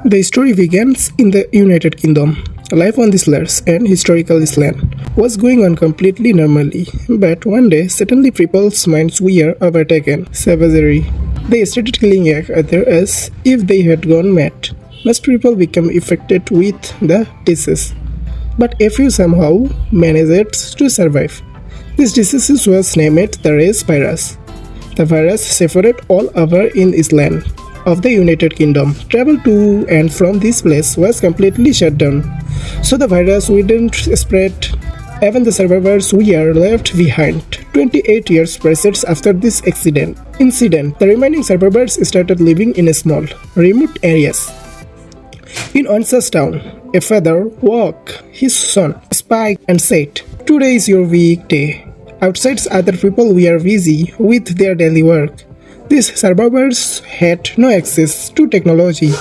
The story begins in the United Kingdom. Life on this large and historical land was going on completely normally, but one day suddenly people's minds were overtaken savagery. They started killing each other as if they had gone mad. Most people became affected with the disease, but a few somehow managed to survive. This disease was named the race virus. The virus spread all over in Island of the United Kingdom. Travel to and from this place was completely shut down, so the virus wouldn't spread. Even the survivors were left behind. 28 years passed after this incident. The remaining survivors started living in small, remote areas. In Onsa's town, a father woke his son, Spike, and said, "Today is your weekday." Outside, other people were busy with their daily work. These survivors had no access to technology,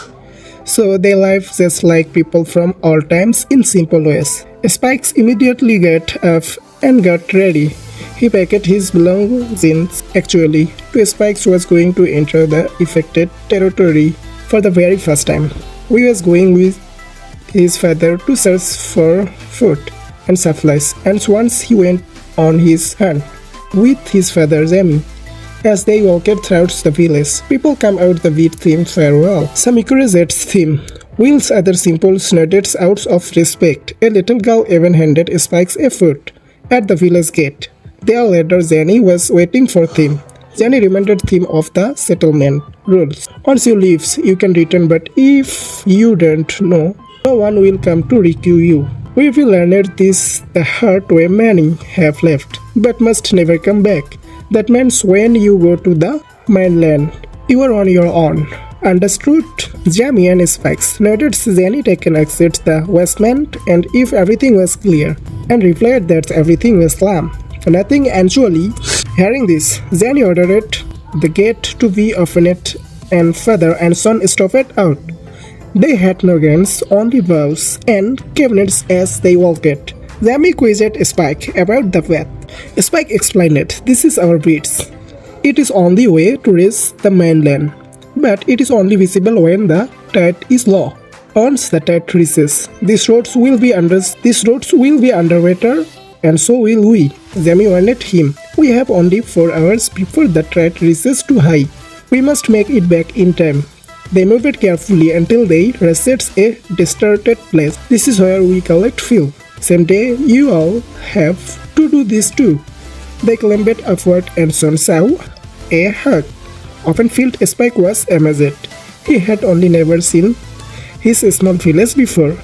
so they lived just like people from all times in simple ways. Spike immediately got up and got ready. He packed his belongings. Actually, Spike was going to enter the affected territory for the very first time. He was going with his father to search for food and supplies, and once he went on his hunt with his father Jamie. As they walked throughout the village, people come out the beat theme farewell. Some encouraged theme, whilst others simple nodded out of respect. A little girl even handed Spikes a food at the village gate. Their later Jenny was waiting for Thim. Jenny reminded Thim of the settlement rules. Once you leave, you can return, but if you don't know, no one will come to rescue you. We will learn this the hard way. Many have left, but must never come back. That means when you go to the mainland, you are on your own. Understood? Jamie and Spikes noted Jenny taken exit the basement, and if everything was clear, and replied that everything was calm. Nothing actually. Hearing this, Jenny ordered the gate to be opened, and father and son stopped out. They had no guns, only bows and cabinets as they walked. Jamie quizzed Spike about the path. Spike explained it. This is our bridge. It is on the way to reach the mainland, but it is only visible when the tide is low. Once the tide reaches, these roads will be underwater, and so will we. Jamie warned him. We have only 4 hours before the tide reaches too high. We must make it back in time. They moved carefully until they reached a deserted place. This is where we collect fuel. Someday you all have to do this too. They climbed upward and soon saw a hut. Open-field Spike was amazed. He had only never seen his small village before.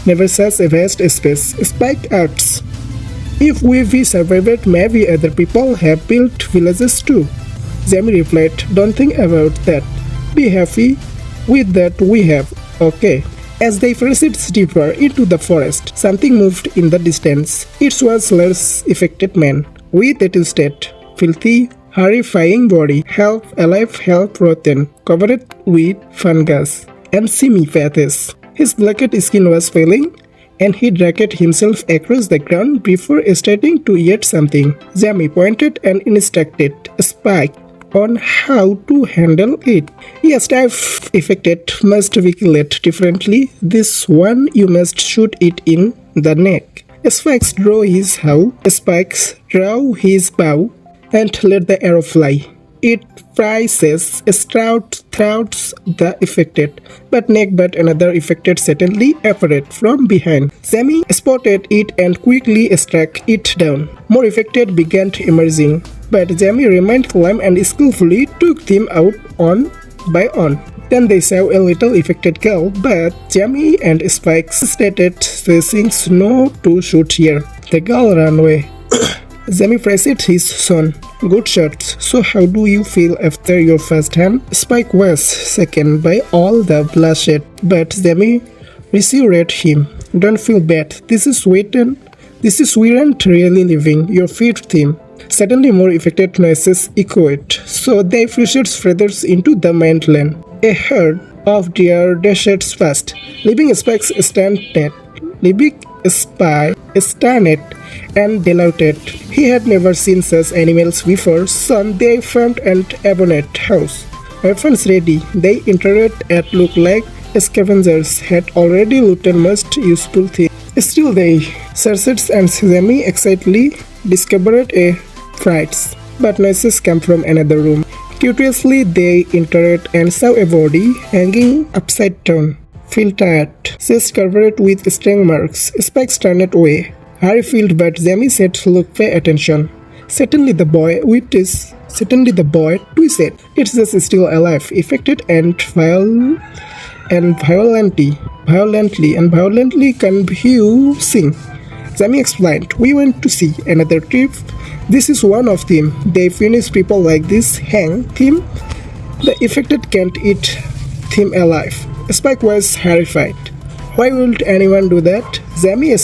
Never such a vast space. Spike asked, "If we survived, maybe other people have built villages too." Jamie replied, "Don't think about that. Be happy with that we have, okay?" As they proceeded deeper into the forest, something moved in the distance. It was Lars' affected man, with a twisted, filthy, horrifying body, half alive, half rotten, covered with fungus and seamy patches. His blackened skin was failing, and he dragged himself across the ground before starting to eat something. Jamie pointed and instructed Spike on how to handle it. Yes, type affected must be killed differently. This one you must shoot it in the neck. Spikes draw his bow and let the arrow fly. It prices throughout the affected, but another affected suddenly appeared from behind. Jamie spotted it and quickly struck it down. More affected began emerging, but Jamie remained calm and skillfully took them out one by one. Then they saw a little affected girl, but Jamie and Spike stated saying no to shoot here. The girl ran away. Jamie praised his son. "Good shot. So how do you feel after your first hunt?" Spike was shaken by all the bloodshed, but Jamie reassured him. "Don't feel bad. This is we aren't really living. Your fifth theme." Suddenly more affected noises echoed, so they pushed further into the mainland. A herd of deer dashed past, leaving Spike stunned and delighted. He had never seen such animals before. Soon they found an abandoned house. Weapons ready, they entered. It looked like Scavengers had already looted most useful things. Still they searched and semi-excitedly discovered a fright, but noises came from another room. Curiously they entered and saw a body hanging upside down. Feel tired, chest covered with sting marks. Spikes turned away. Harry felt, but Jamie said, "Look, pay attention." Suddenly the boy twisted. It's just still alive, affected and violently confusing. Jamie explained, "We went to see another trip. This is one of them. They finish people like this, hang them. The affected can't eat them alive." Spike was horrified. "Why would anyone do that?" Jamie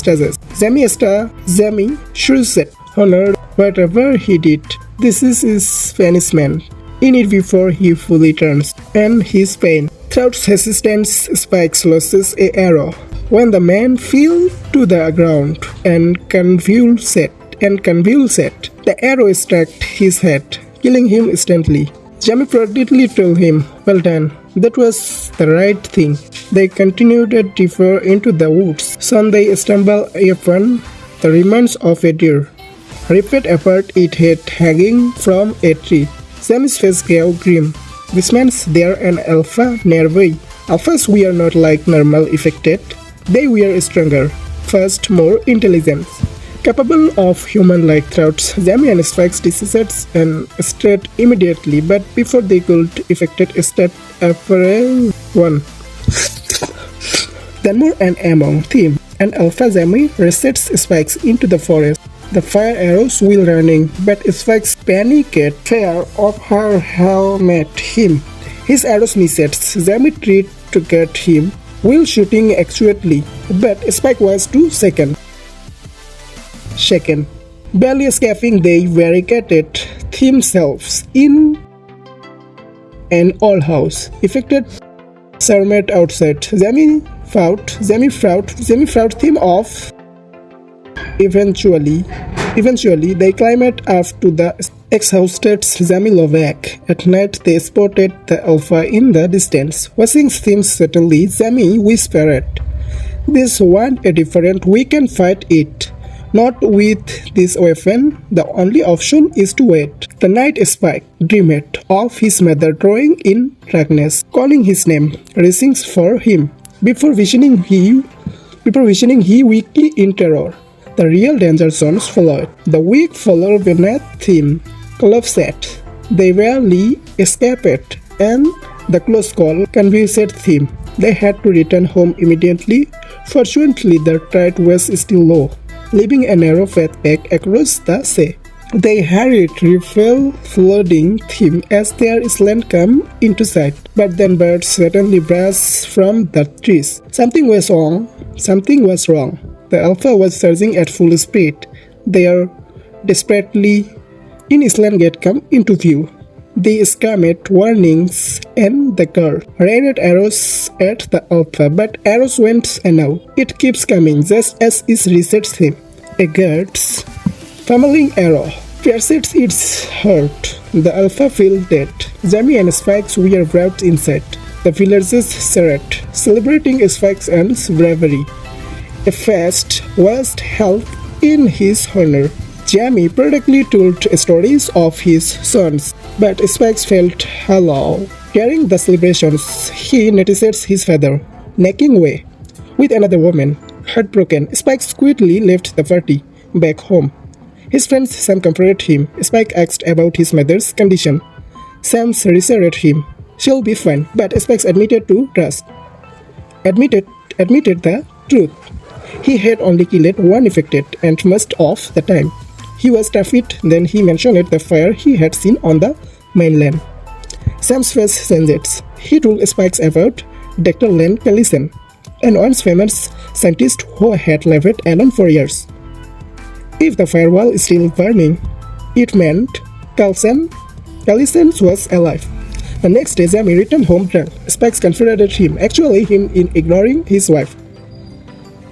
shrugged. "Honor whatever he did. This is his punishment. In it before he fully turns, and his pain." Without hesitance, Spike loses a arrow. When the man fell to the ground and convulsed, the arrow struck his head, killing him instantly. Jamie proudly told him, "Well done. That was the right thing." They continued deeper into the woods. Soon they stumbled upon the remains of a deer, ripped apart its head hanging from a tree. Jamie's face grew grim. "This means there an alpha nearby." Alphas were not like normal affected. They were stronger, fast, more intelligent, capable of human-like thoughts. Jamie and Spike's decisions and straight immediately, but before they could effect a step after one. Then more and among them, and Alpha Jamie resets Spikes into the forest. The fire arrows will running, but Spike's panicked fear of her helmet him. His arrows missed. Jamie tried to get him while shooting accurately, but Spike was too shaken. Barely escaping, they barricaded themselves in an old house. Affected surmet outside. Jamie fought them off. Eventually, they climbed up to the exhausted Jamie Lovak. At night, they spotted the Alpha in the distance. Watching them suddenly, Jamie whispered, "This one a different. We can fight it. Not with this weapon. The only option is to wait." The night Spike dreamed of his mother drawing in darkness, calling his name, racing for him. Before visioning, he weakly in terror. The real danger zones followed. The weak followed beneath him, collapsed. They barely escaped, and the close call confused him. They had to return home immediately. Fortunately, the tide was still low, leaving a narrow path across the sea. They hurried, flooding him as their island came into sight. But then birds suddenly burst from the trees. Something was wrong. The Alpha was surging at full speed. They desperately in Island Gate come into view. They screamed warnings, and the girl rained arrows at the Alpha, but arrows went now. It keeps coming just as it resets him. A guard's family arrow pierces its heart. The Alpha fell dead. Jamie and Spikes were brought inside. The villagers cheered, celebrating Spikes and bravery. A feast was held in his honor. Jamie proudly told stories of his sons, but Spikes felt hollow. Hearing the celebrations, he notices his father making way with another woman. Heartbroken, Spikes quickly left the party back home. His friends Sam comforted him. Spike asked about his mother's condition. Sam reassured him, "She'll be fine," but Spikes admitted the truth. He had only killed one affected, and most of the time he was terrified. Then he mentioned the fire he had seen on the mainland. Sam's face changed. He told Spikes about Dr. Len Callison, an once famous scientist who had lived alone for years. If the firewall is still burning, it meant Callison was alive. The next day, Jamie returned home drunk. Spikes confronted him, in ignoring his wife.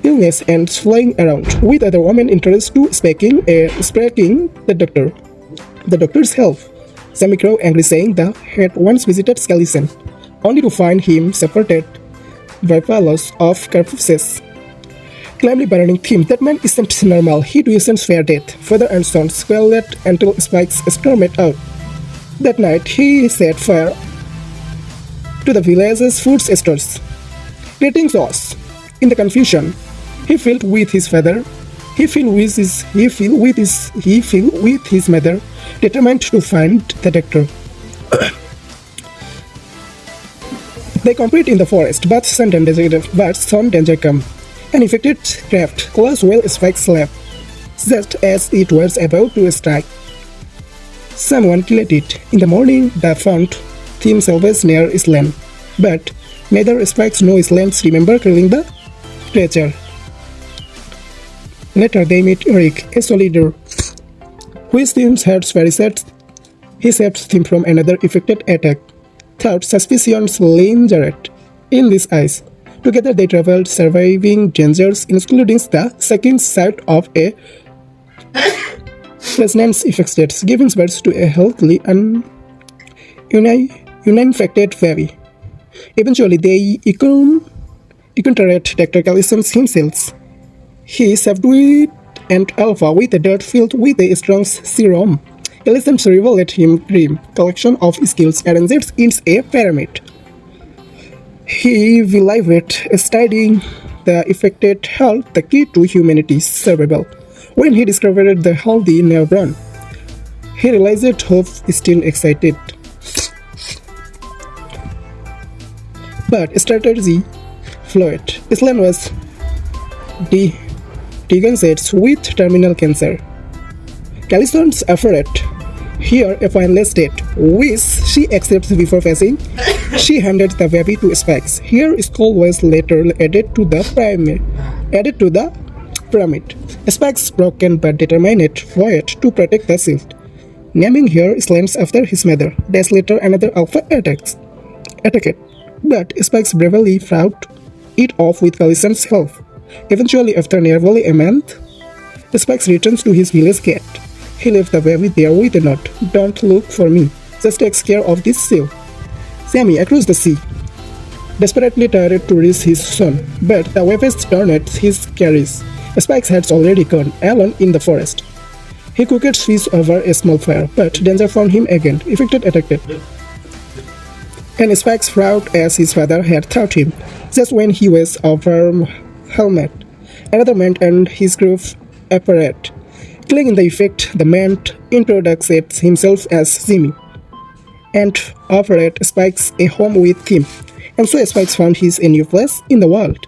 Illness and flying around with other women interested to spanking the doctor. The doctor's help. Jamie grew angry, saying the had once visited Callison, only to find him separated by fellows of corpses. Calmly burning theme, that man isn't normal. He isn't fair death. Father and son squealed until Spikes stormed out. That night, he set fire to the village's food stores, creating chaos. In the confusion, he filled with his father. He filled with his mother, determined to find the doctor. They compete in the forest, but some danger come. An infected craft close while Spike's lap, just as it was about to strike. Someone killed it. In the morning, they found Theme salvage near Island, but neither Spikes nor Islands remember killing the creature. Later, they meet Eric, a soldier, whose Theme's heart very sad. He saved Theme from another infected attack. Third, suspicions lingered in this ice. Together they traveled, surviving dangers, including the second sight of a resonance infected, giving birth to a healthy and uninfected baby. Eventually, they encountered Dr. Callison himself. He subdued an alpha with a dirt filled with a strong serum. Callison revealed him grim collection of skills arranged in a pyramid. He believed studying the affected health the key to humanity's survival. When he discovered the healthy neuron, he realized hope still existed. But strategy flawed. Islam was diagnosed with terminal cancer. Callison's afraid here a final state, which she accepts before passing. She handed the baby to Spikes. Her skull was later added to the pyramid. Spikes broken but determined vowed to protect the shield, naming her Islands after his mother. Days later, another alpha attacked, but Spikes bravely fought it off with Callison's help. Eventually, after nearly a month, Spikes returns to his village gate. He left the baby there with a note. Don't look for me. Just takes care of this seal. Sammy across the sea, desperately tried to reach his son, but the waves turned his carriage. Spikes had already gone alone in the forest. He cooked fish over a small fire, but danger found him again. Infected attacked, and Spikes frowned as his father had taught him. Just when he was over helmet, another man and his group appeared. Killing the effect, the man introduced himself as Jimmy and offered Spikes a home with him, and so Spikes found his a new place in the world.